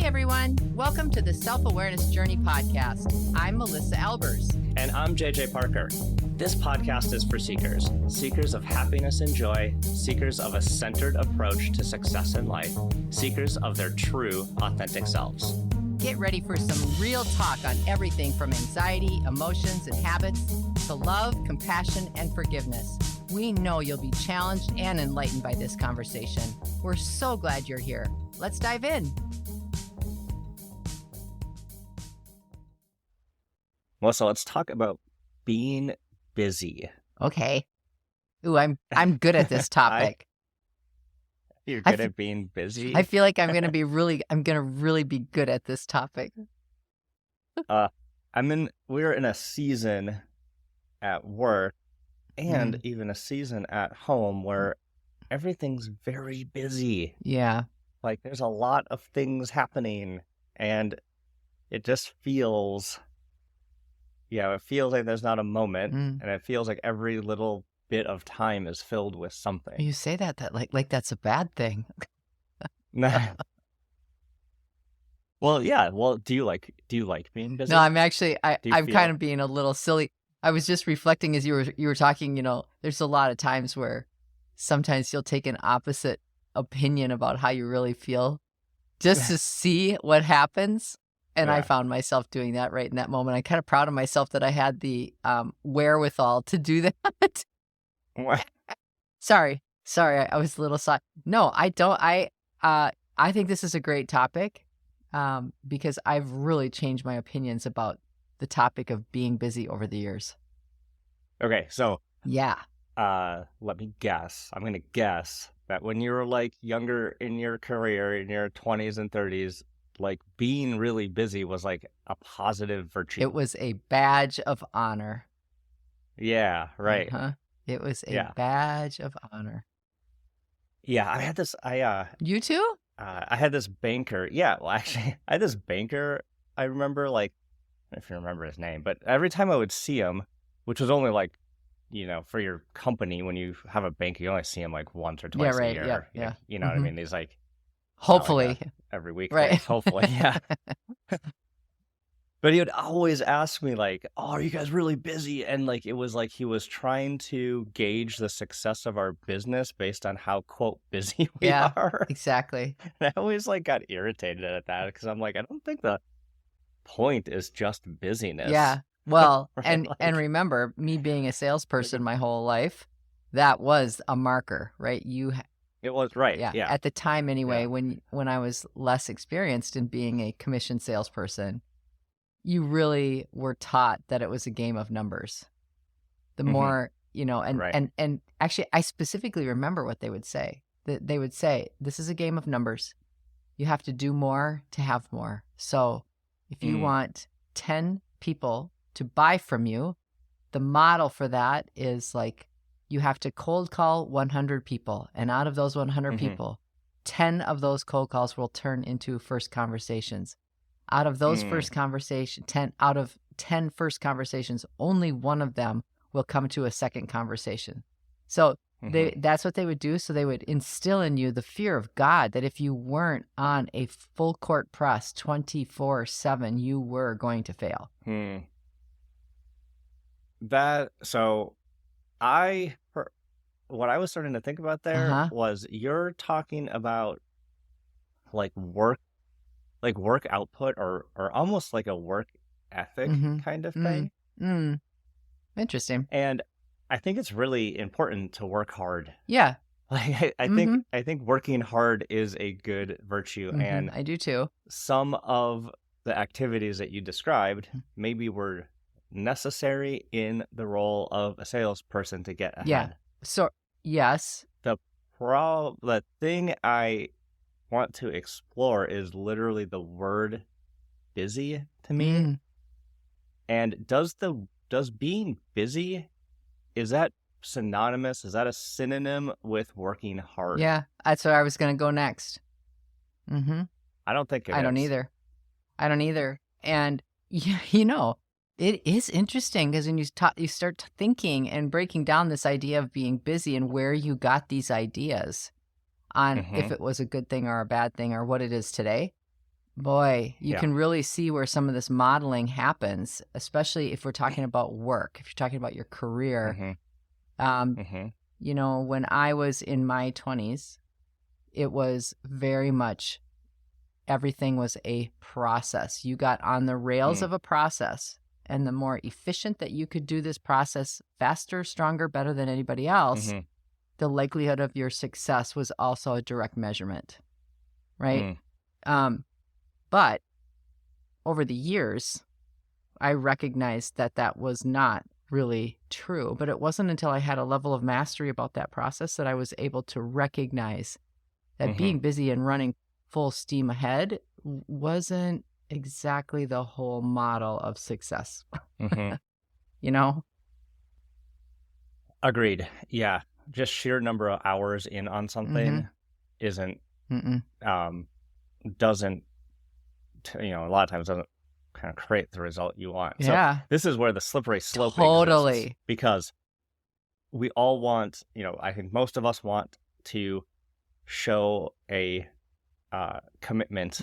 everyone. Welcome to the Self-Awareness Journey podcast. I'm Melissa Albers. And I'm JJ Parker. This podcast is for seekers, seekers of happiness and joy, seekers of a centered approach to success in life, seekers of their true, authentic selves. Get ready for some real talk on everything from anxiety, emotions, and habits to love, compassion, and forgiveness. We know you'll be challenged and enlightened by this conversation. We're so glad you're here. Let's dive in. Melissa, let's talk about being busy. Okay. Ooh, I'm good at this topic. You're good at being busy? I feel like I'm gonna really be good at this topic. We're in a season at work and even a season at home where everything's very busy. Yeah. Like there's a lot of things happening and it just feels like there's not a moment and it feels like every little bit of time is filled with something. You say that like that's a bad thing. Nah. Well, yeah. Well, do you like being busy? No, I'm kind of being a little silly. I was just reflecting as you were talking, there's a lot of times where sometimes you'll take an opposite opinion about how you really feel just to see what happens. And I found myself doing that right in that moment. I'm kind of proud of myself that I had the wherewithal to do that. What? Sorry, I was a little side. No, I don't. I think this is a great topic because I've really changed my opinions about the topic of being busy over the years. Okay, so yeah. Let me guess. I'm going to guess that when you were like younger in your career, in your 20s and 30s, like being really busy was like a positive virtue. It was a badge of honor. Yeah, right. Uh-huh. It was a badge of honor. Yeah, I had this. You too? I had this banker. Yeah, well, actually, I had this banker. I remember, like, I don't know if you remember his name, but every time I would see him, which was only like, for your company, when you have a banker, you only see him like once or twice a year. Yeah. You know what I mean? He's like, hopefully like every week, right? Hopefully, yeah. But he would always ask me like, "Oh, are you guys really busy?" And like it was like he was trying to gauge the success of our business based on how quote busy we are. Exactly. And I always like got irritated at that because I'm like, I don't think the point is just busyness. Yeah. Well, Right? and remember, me being a salesperson my whole life, that was a marker, right? It was right. Yeah. Yeah. At the time anyway, when I was less experienced in being a commission salesperson, you really were taught that it was a game of numbers. The more, and actually I specifically remember what they would say. They would say, this is a game of numbers. You have to do more to have more. So if you want 10 people to buy from you, the model for that is like, you have to cold call 100 people. And out of those 100 people, 10 of those cold calls will turn into first conversations. Out of those first conversations, 10 out of 10 first conversations, only one of them will come to a second conversation. So that's what they would do. So they would instill in you the fear of God that if you weren't on a full court press 24/7, you were going to fail. What I was starting to think about there was you're talking about like work output or almost like a work ethic kind of thing. Interesting. And I think it's really important to work hard. Yeah. Like I think working hard is a good virtue. And I do too. Some of the activities that you described maybe were necessary in the role of a salesperson to get ahead. Yeah. So, yes. The thing I want to explore is literally the word busy to me. And does being busy, is that synonymous? Is that a synonym with working hard? Yeah, that's where I was going to go next. I don't think it is. I don't either. And, it is interesting because when you start thinking and breaking down this idea of being busy and where you got these ideas on if it was a good thing or a bad thing or what it is today, boy, you Yeah. can really see where some of this modeling happens, especially if we're talking about work, if you're talking about your career. You know, when I was in my 20s, it was very much everything was a process. You got on the rails of a process, and the more efficient that you could do this process faster, stronger, better than anybody else, the likelihood of your success was also a direct measurement, right? But over the years, I recognized that that was not really true. But it wasn't until I had a level of mastery about that process that I was able to recognize that being busy and running full steam ahead wasn't exactly the whole model of success. You know? Agreed. Yeah. Just sheer number of hours in on something isn't, doesn't, you know, a lot of times doesn't kind of create the result you want. Yeah. So this is where the slippery slope Totally exists, because we all want, you know, I think most of us want to show a commitment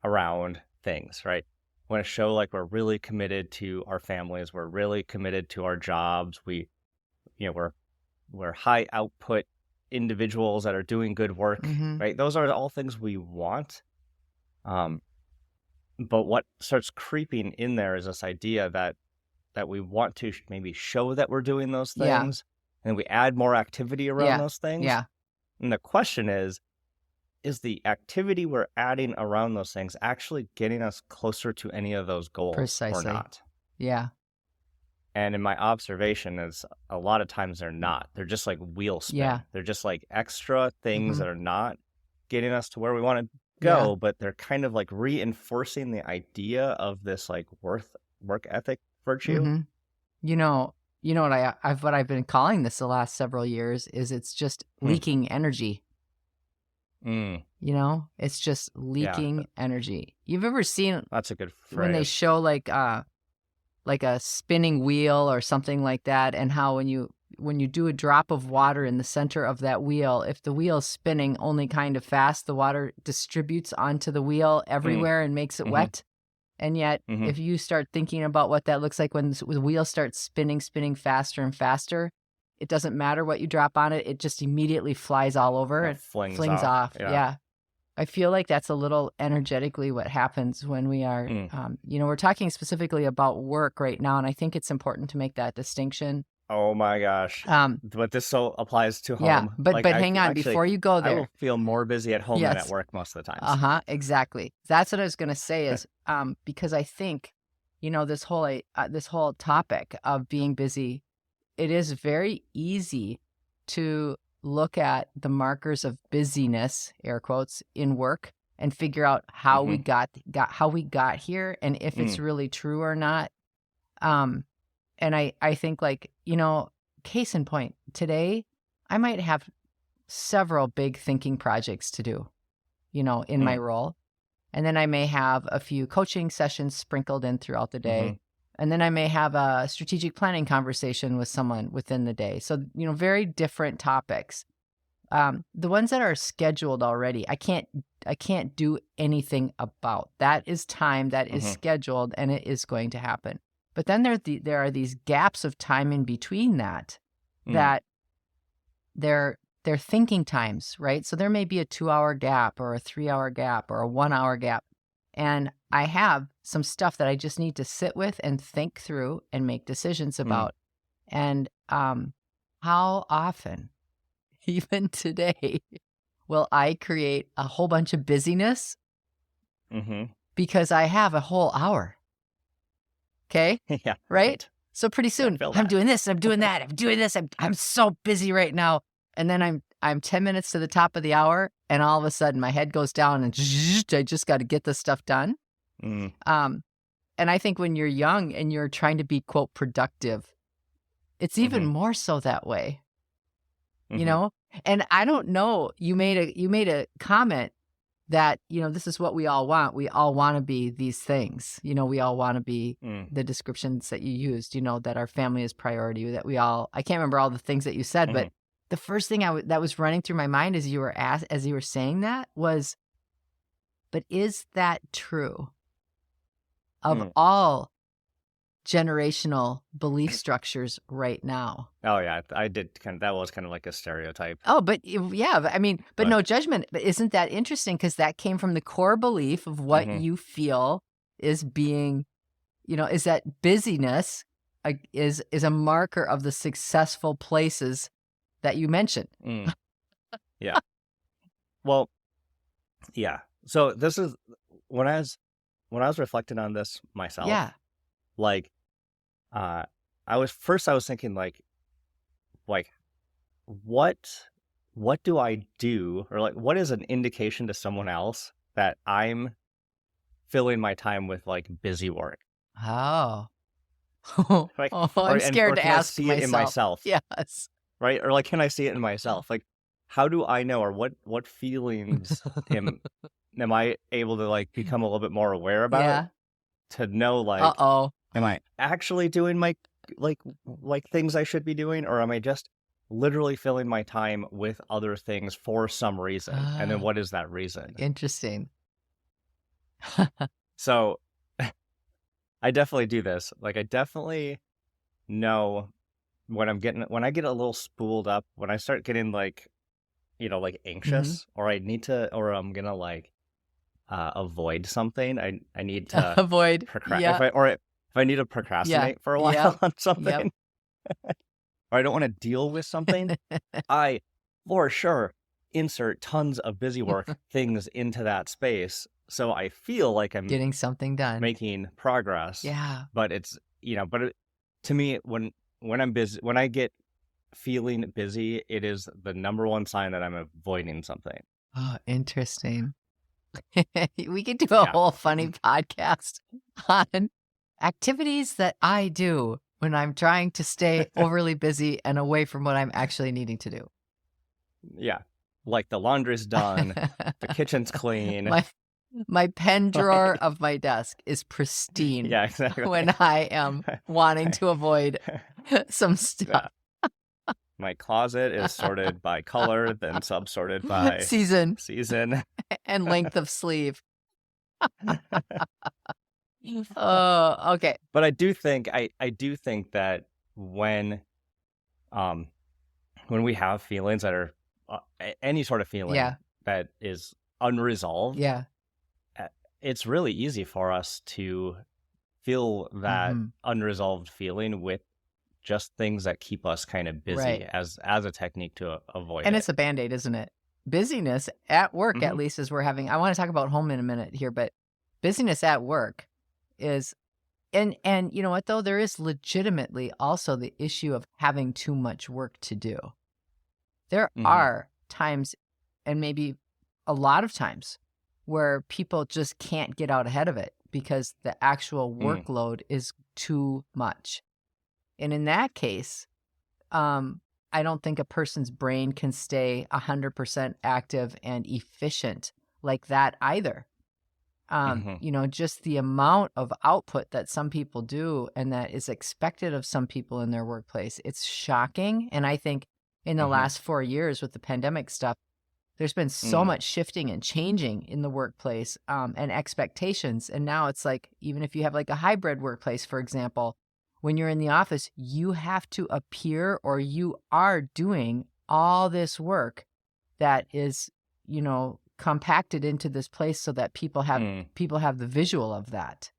around things, right? We want to show like we're really committed to our families, we're really committed to our jobs, we, you know, we're high output individuals that are doing good work, right? Those are all things we want. But what starts creeping in there is this idea that we want to maybe show that we're doing those things, and then we add more activity around those things. And the question is the activity we're adding around those things actually getting us closer to any of those goals or not? And in my observation is a lot of times they're not. They're just like wheel spin. They're just like extra things that are not getting us to where we want to go, but they're kind of like reinforcing the idea of this like work ethic virtue. You know what I've been calling this the last several years is it's just leaking energy. You know, it's just leaking energy. You've ever seen, that's a good phrase, when they show like a spinning wheel or something like that, and how when you do a drop of water in the center of that wheel, if the wheel's spinning only kind of fast, the water distributes onto the wheel everywhere and makes it wet. And yet, if you start thinking about what that looks like when the wheel starts spinning faster and faster, it doesn't matter what you drop on it. It just immediately flies all over. It flings off. Yeah. I feel like that's a little energetically what happens when we are, you know, we're talking specifically about work right now. And I think it's important to make that distinction. Oh my gosh. But this so applies to home. Yeah, but like, hang on, before you go there. I will feel more busy at home than at work most of the time. Exactly. That's what I was going to say is, because I think, you know, this whole topic of being busy, it is very easy to look at the markers of busyness, air quotes, in work and figure out how we got here and if it's really true or not. And I think, like, you know, case in point, today I might have several big thinking projects to do, you know, in my role. And then I may have a few coaching sessions sprinkled in throughout the day. And then I may have a strategic planning conversation with someone within the day. So, you know, very different topics. The ones that are scheduled already, I can't do anything about. That is time that is scheduled, and it is going to happen. But then there are these gaps of time in between that they're thinking times, right? So there may be a 2-hour gap or a 3-hour gap or a 1-hour gap. And I have some stuff that I just need to sit with and think through and make decisions about. And how often, even today, will I create a whole bunch of busyness because I have a whole hour? Okay? Yeah. Right? So pretty soon, I'm doing this, I'm doing that, I'm doing this, I'm so busy right now. And then I'm 10 minutes to the top of the hour, and all of a sudden my head goes down and I just got to get this stuff done. And I think when you're young and you're trying to be, quote, productive, it's even more so that way, you know? And I don't know, you made a comment that, you know, this is what we all want. We all want to be these things. You know, we all want to be the descriptions that you used, you know, that our family is priority, that we all, I can't remember all the things that you said, but the first thing that was running through my mind as you were saying that was, But is that true of all generational belief structures right now? Oh yeah, I did that was kind of like a stereotype. Oh, but yeah, I mean, but no judgment. But isn't that interesting? Because that came from the core belief of what you feel is being, is that busyness is a marker of the successful places that you mentioned. Yeah. Well, yeah. So this is when I was reflecting on this myself. Yeah. Like, I was thinking like what do I do, or like what is an indication to someone else that I'm filling my time with like busy work? Oh. Like, I'm scared to ask myself. It in myself. Yes. Right? Or like, can I see it in myself? Like, how do I know, or what feelings am I able to like become a little bit more aware about to know like, am I actually doing my like things I should be doing, or am I just literally filling my time with other things for some reason? And then what is that reason? Interesting. So I definitely do this. Like, I definitely know when I get a little spooled up, when I start getting like, like anxious, or I'm gonna like avoid something. I need to avoid. if I need to procrastinate for a while on something, or I don't want to deal with something, I for sure insert tons of busy work things into that space, so I feel like I'm getting something done, making progress. Yeah, but it's to me, when I'm busy, when I get feeling busy, it is the number one sign that I'm avoiding something. Oh, interesting. We could do a whole funny podcast on activities that I do when I'm trying to stay overly busy and away from what I'm actually needing to do. Yeah. Like the laundry's done, the kitchen's clean. My pen drawer of my desk is pristine. Yeah, exactly. When I am wanting to avoid some stuff. Yeah. My closet is sorted by color, then sub-sorted by season and length of sleeve. Oh, okay. But I do think that when we have feelings that are any sort of feeling that is unresolved, it's really easy for us to feel that unresolved feeling with just things that keep us kind of busy as a technique to avoid and it. It's a Band-Aid, isn't it? Busyness at work, at least, as we're having. I want to talk about home in a minute here, but busyness at work is, and you know what, though? There is legitimately also the issue of having too much work to do. There are times, and maybe a lot of times, where people just can't get out ahead of it because the actual workload is too much. And in that case, I don't think a person's brain can stay 100% active and efficient like that either. Just the amount of output that some people do and that is expected of some people in their workplace, it's shocking. And I think in the last 4 years with the pandemic stuff, there's been so much shifting and changing in the workplace and expectations. And now it's like, even if you have like a hybrid workplace, for example, when you're in the office, you have to appear, or you are doing all this work that is, compacted into this place so that people have the visual of that.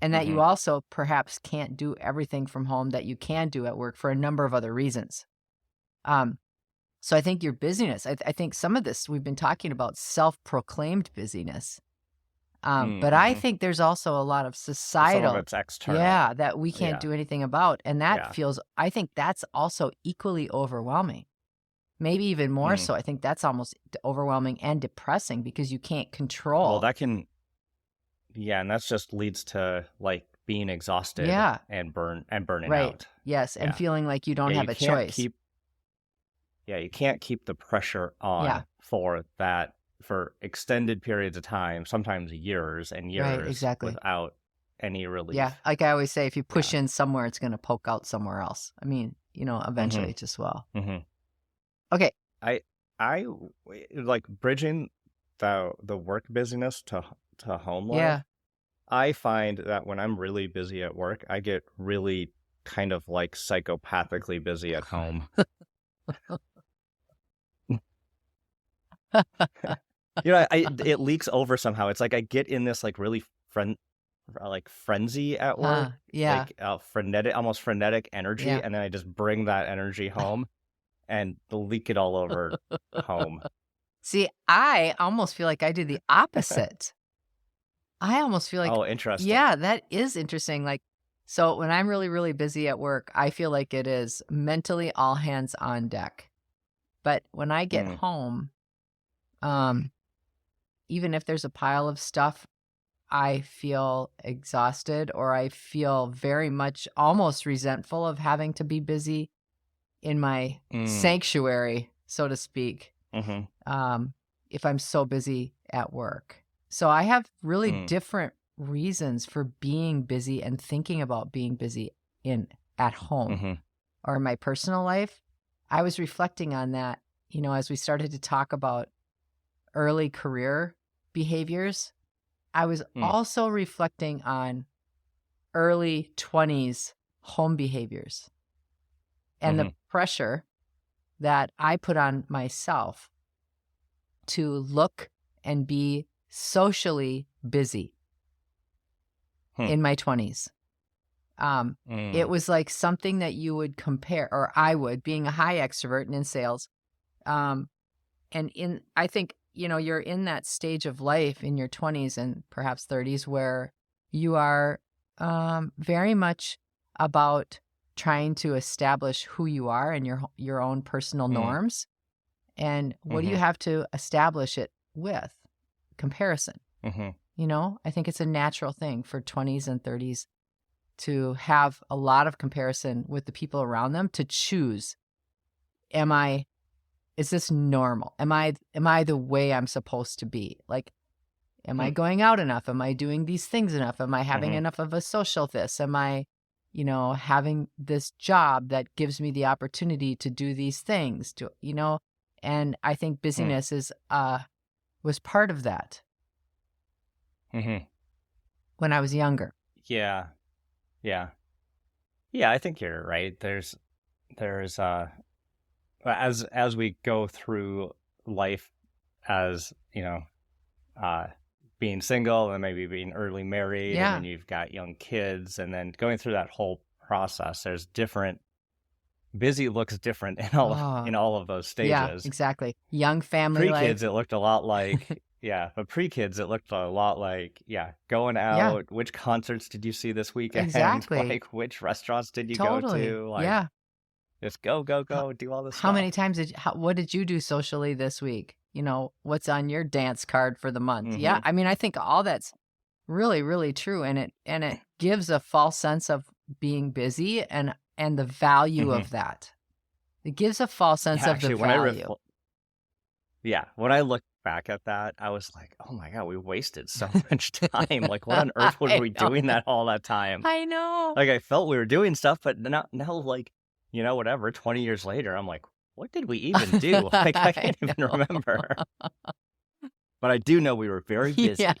And that you also perhaps can't do everything from home that you can do at work for a number of other reasons. So I think your busyness, I think some of this, we've been talking about self-proclaimed busyness. But I think there's also a lot of societal, some of it's external. That we can't do anything about. And that feels, I think that's also equally overwhelming. Maybe even more so. I think that's almost overwhelming and depressing because you can't control. Well, that can, and that's just leads to like being exhausted and burning out. Yes, and feeling like you don't have a choice. You can't keep the pressure on for that for extended periods of time, sometimes years and years, without any relief. Yeah, like I always say, if you push in somewhere, it's going to poke out somewhere else. I mean, eventually it just will. Okay. I like bridging the work busyness to home Yeah. life, I find that when I'm really busy at work, I get really kind of like psychopathically busy at home. It leaks over somehow. It's like I get in this like really frenzy at work, Yeah. like frenetic, almost frenetic energy, Yeah. and then I just bring that energy home and leak it all over home. See, I almost feel like I do the opposite. I almost feel like, Oh, interesting. yeah, that is interesting. Like, so when I'm really, really busy at work, I feel like it is mentally all hands on deck. But when I get home, even if there's a pile of stuff, I feel exhausted, or I feel very much almost resentful of having to be busy in my sanctuary, so to speak, if I'm so busy at work. So I have really different reasons for being busy and thinking about being busy at home or in my personal life. I was reflecting on that, as we started to talk about early career behaviors. I was also reflecting on early 20s home behaviors and the pressure that I put on myself to look and be socially busy in my 20s. It was like something that you would compare, or I would, being a high extrovert and in sales. I think, you're in that stage of life in your 20s and perhaps 30s where you are very much about trying to establish who you are and your own personal norms. And what do you have to establish it with? Comparison. I think it's a natural thing for 20s and 30s to have a lot of comparison with the people around them, to choose, is this normal? Am I the way I'm supposed to be? Like, am I going out enough? Am I doing these things enough? Am I having enough of a social this? Am I, having this job that gives me the opportunity to do these things, and I think busyness was part of that when I was younger. Yeah. I think you're right. There's as we go through life, as being single and maybe being early married, and then you've got young kids, and then going through that whole process, there's busy looks different in all of those stages. Yeah, exactly. Young family life. Pre-kids, it looked a lot like but pre-kids, it looked a lot like going out. Which concerts did you see this weekend? Exactly. Like, which restaurants did you go to? Like, just go, do all this stuff. How many times what did you do socially this week? What's on your dance card for the month? Yeah. I mean, I think all that's really, really true. And it gives a false sense of being busy and the value of that. It gives a false sense of the value. When I look back at that, I was like, oh my God, we wasted so much time. Like, what on earth were we doing all that time? I know. Like, I felt we were doing stuff, but now like, whatever, 20 years later, I'm like, what did we even do? Like, I can't even remember. But I do know we were very busy. Yeah.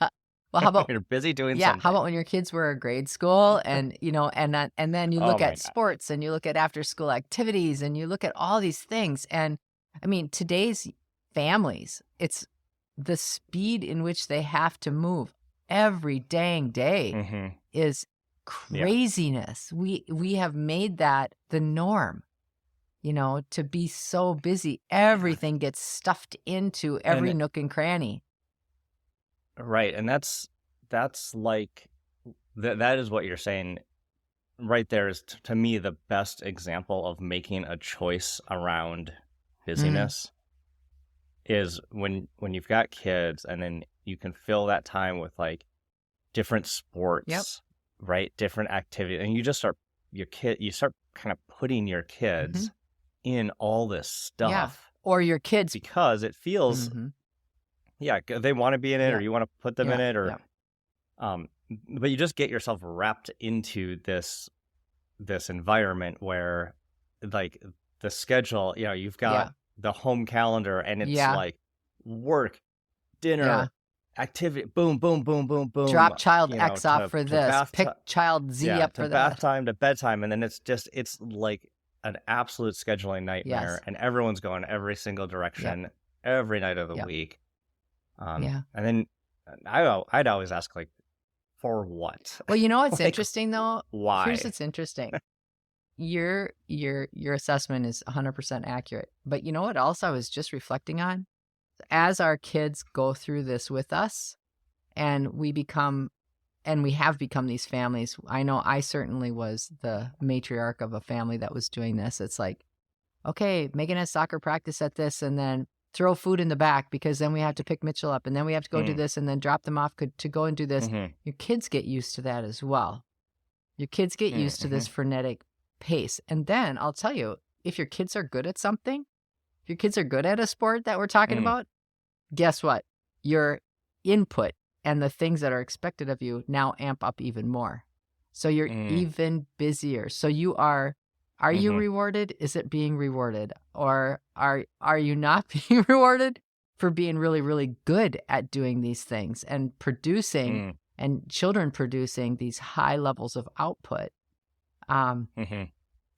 Well, how about we were busy doing something. How about when your kids were in grade school, and and then you look at sports, and you look at after school activities, and you look at all these things. And I mean, today's families, it's the speed in which they have to move every dang day is craziness. We have made that the norm, to be so busy. Everything gets stuffed into every nook and cranny. Right. And that's like, that is what you're saying right there is, to me, the best example of making a choice around busyness is when you've got kids, and then you can fill that time with like different sports, right? Different activities. And you just start kind of putting your kids in all this stuff. Yeah. Or your kids. Because it feels, they want to be in it, or you want to put them in it, or, but you just get yourself wrapped into this environment where, like, the schedule, you've got the home calendar, and it's like work, dinner, activity, boom, boom, boom, boom, boom. Drop child X off for this. Pick child Z up for bath that. time to bedtime. And then it's like an absolute scheduling nightmare. And everyone's going every single direction every night of the week. And then I'd always ask, like, for what? Well, you know what's interesting though? Why? Here's what's interesting. Your assessment is 100% accurate. But you know what else I was just reflecting on? As our kids go through this with us, and we have become these families. I know I certainly was the matriarch of a family that was doing this. It's like, okay, Megan has soccer practice at this, and then throw food in the back because then we have to pick Mitchell up, and then we have to go do this, and then drop them off to go and do this. Your kids get used to that as well. Your kids get used to this frenetic pace. And then I'll tell you, if your kids are good at something, if your kids are good at a sport that we're talking about, guess what? Your input and the things that are expected of you now amp up even more. So you're even busier. So you are you rewarded? Is it being rewarded? Or are you not being rewarded for being really, really good at doing these things and producing and children producing these high levels of output?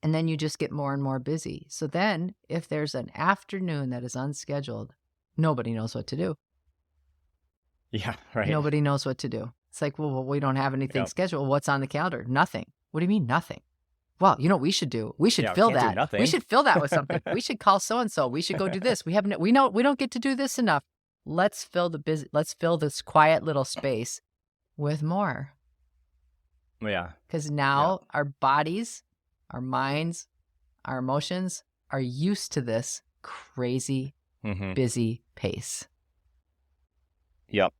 And then you just get more and more busy. So then if there's an afternoon that is unscheduled, nobody knows what to do. Yeah, right. Nobody knows what to do. It's like, well, we don't have anything scheduled. What's on the calendar? Nothing. What do you mean nothing? Well, you know what we should do? We should fill that. We should fill that with something. We should call so-and-so. We should go do this. We don't get to do this enough. Let's fill this quiet little space with more. Yeah. Because now our bodies, our minds, our emotions are used to this crazy, busy pace. Yep.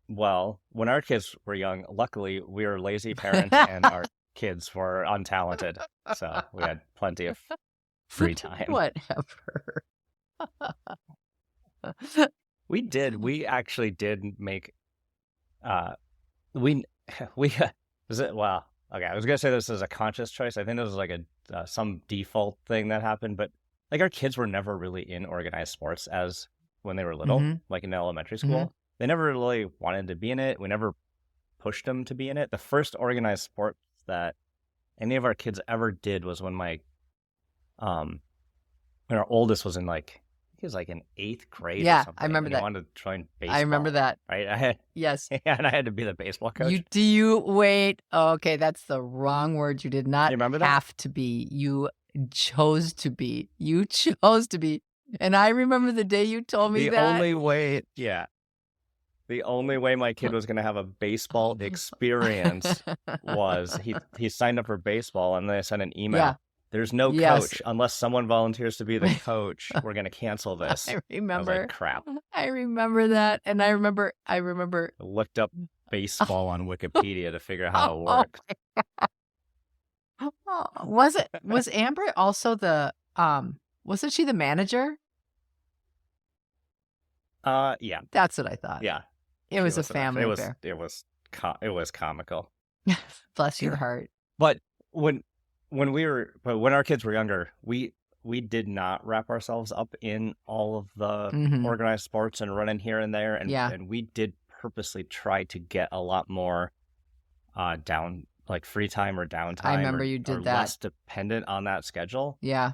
Well, when our kids were young, luckily we were lazy parents and our kids were untalented. So we had plenty of free time. Whatever. We actually did make, was it, well, okay, I was going to say this is a conscious choice. I think it was like some default thing that happened, but like our kids were never really in organized sports as when they were little, like in elementary school. They never really wanted to be in it. We never pushed them to be in it. The first organized sport that any of our kids ever did was when when our oldest was in he was like in 8th grade or something. I remember that. He wanted to join baseball. I remember that. Right? Yes. And I had to be the baseball coach. Wait. Oh, okay, that's the wrong word. You did not have to be. You chose to be. You chose to be. And I remember the day you told me that. The only way my kid was going to have a baseball experience was he signed up for baseball, and then I sent an email. Yeah. There's no coach unless someone volunteers to be the coach. We're going to cancel this. I remember. I was like, crap. I remember that, and I remember. I looked up baseball on Wikipedia to figure out how it worked. Was Amber also the wasn't she the manager? Yeah. That's what I thought. Yeah. It was a family affair. It was comical. Bless your heart. But when our kids were younger, we did not wrap ourselves up in all of the organized sports and running here and there, and we did purposely try to get a lot more down, like free time or downtime. I remember you did that. Less dependent on that schedule. Yeah.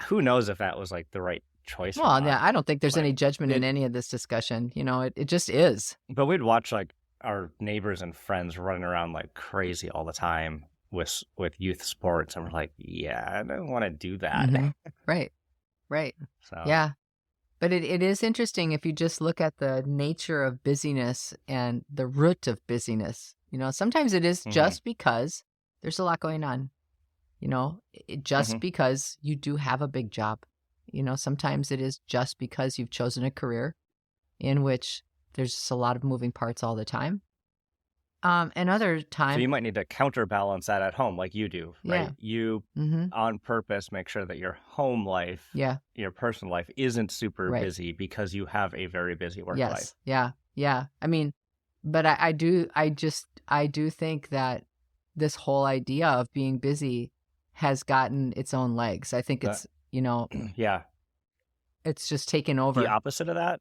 Who knows if that was like the right choice? Well, yeah, I don't think there's any judgment in any of this discussion. You know, it just is. But we'd watch like our neighbors and friends running around like crazy all the time with youth sports, and we're like, yeah, I don't want to do that. Right. So yeah, but it is interesting if you just look at the nature of busyness and the root of busyness. You know, sometimes it is just because there's a lot going on. You know, just because you do have a big job. You know, sometimes it is just because you've chosen a career in which there's just a lot of moving parts all the time. And other times... So you might need to counterbalance that at home like you do, right? Yeah. You, on purpose, make sure that your home life, your personal life isn't super busy because you have a very busy work life. Yeah. I mean, but I do think that this whole idea of being busy has gotten its own legs. I think it's, you know... Yeah. It's just taken over. The opposite of that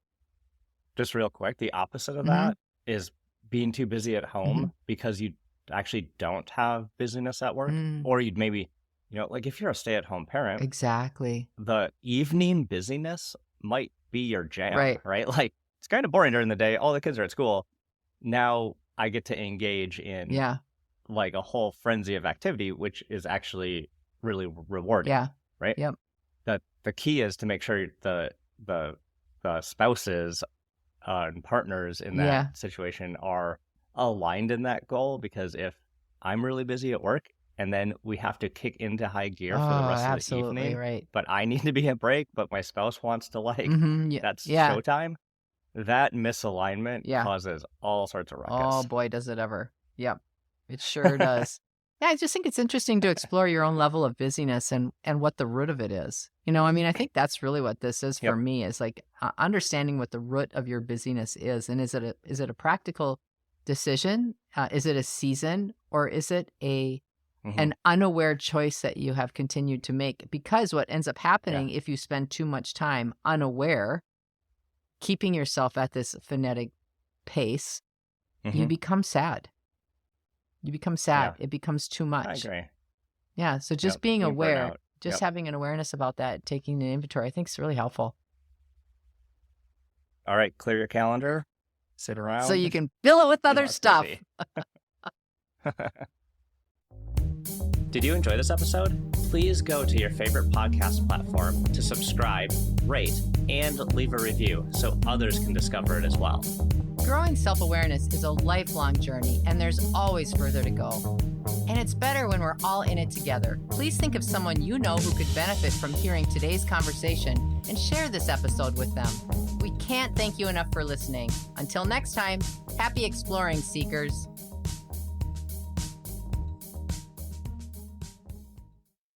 just real quick, the opposite of Mm-hmm. that is being too busy at home because you actually don't have busyness at work. Or you'd maybe, like if you're a stay-at-home parent, Exactly. the evening busyness might be your jam, Right? Like it's kind of boring during the day. All the kids are at school. Now I get to engage in like a whole frenzy of activity, which is actually really rewarding. Yeah. Right. Yep. The key is to make sure the spouses and partners in that situation are aligned in that goal, because if I'm really busy at work and then we have to kick into high gear for the rest of the evening, right. but I need to be a break, but my spouse wants to that's showtime, that misalignment causes all sorts of ruckus. Oh boy, does it ever. Yep, it sure does. Yeah, I just think it's interesting to explore your own level of busyness and what the root of it is. I mean, I think that's really what this is for me, is like understanding what the root of your busyness is. And is it a practical decision? Is it a season? Or is it an unaware choice that you have continued to make? Because what ends up happening if you spend too much time unaware, keeping yourself at this frenetic pace, you become sad. You become sad. It becomes too much. I agree. Yeah. So just being aware, just having an awareness about that, taking an inventory, I think is really helpful. All right. Clear your calendar. Sit around. So you can fill it with other stuff. Did you enjoy this episode? Please go to your favorite podcast platform to subscribe, rate, and leave a review so others can discover it as well. Growing self-awareness is a lifelong journey, and there's always further to go. And it's better when we're all in it together. Please think of someone you know who could benefit from hearing today's conversation and share this episode with them. We can't thank you enough for listening. Until next time, happy exploring, seekers.